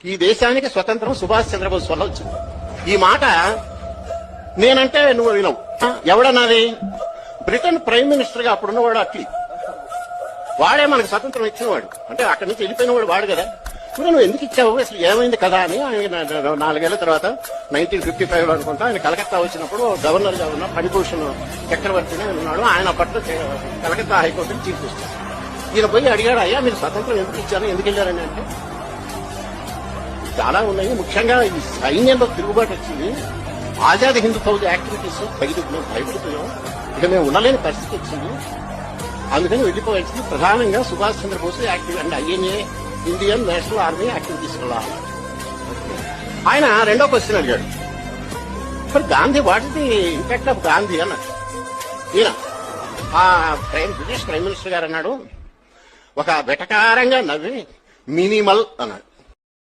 ఈ దేశానికి స్వతంత్రం సుభాష్ చంద్రబోస్ వల్ల వచ్చింది. ఈ మాట నేనంటే నువ్వు వినవు. ఎవడన్నది? బ్రిటన్ ప్రైమ్ మినిస్టర్ గా అప్పుడున్నవాడు అట్లీ. వాడే మనకు స్వతంత్రం ఇచ్చినవాడు. అంటే అక్కడి నుంచి వెళ్ళిపోయిన వాడు వాడు కదా. నువ్వు ఎందుకు ఇచ్చావు, అసలు ఏమైంది కదా అని ఆయన 4 ఏళ్ల తర్వాత 1955 అనుకుంటా ఆయన కలకత్తా వచ్చినప్పుడు గవర్నర్ గా ఉన్న ఫణిభూషణ్ చక్రవర్తిని ఉన్నాడు. ఆయన అప్పట్లో కలకత్తా హైకోర్టుకి చీఫ్ జస్టిస్. ఈయన పోయి అడిగాడు, అయ్యా మీరు స్వతంత్రం ఎందుకు ఇచ్చారు, ఎందుకు వెళ్ళారని. అంటే చాలా ఉన్నాయి. ముఖ్యంగా ఈ సైన్యంలో తిరుగుబాటు వచ్చింది. ఆజాద్ హింద్ ఫౌజ్ యాక్టివిటీస్ మేము భయపడిపోయాం. ఇక మేము ఉండలేని పరిస్థితి వచ్చింది. అందుకని వెళ్ళిపోవాల్సింది. ప్రధానంగా Subhash Chandra Bose active and INA Indian National Army activities వల్ల. ఆయన రెండో క్వశ్చన్ అడిగాడు, మరి Gandhi what is the impact of Gandhi అన్నాడు. ఈయన ఆ బ్రిటిష్ ప్రైమ్ మినిస్టర్ గారు అన్నాడు, ఒక వెటకారంగా నవ్వి మినిమల్ అన్నాడు.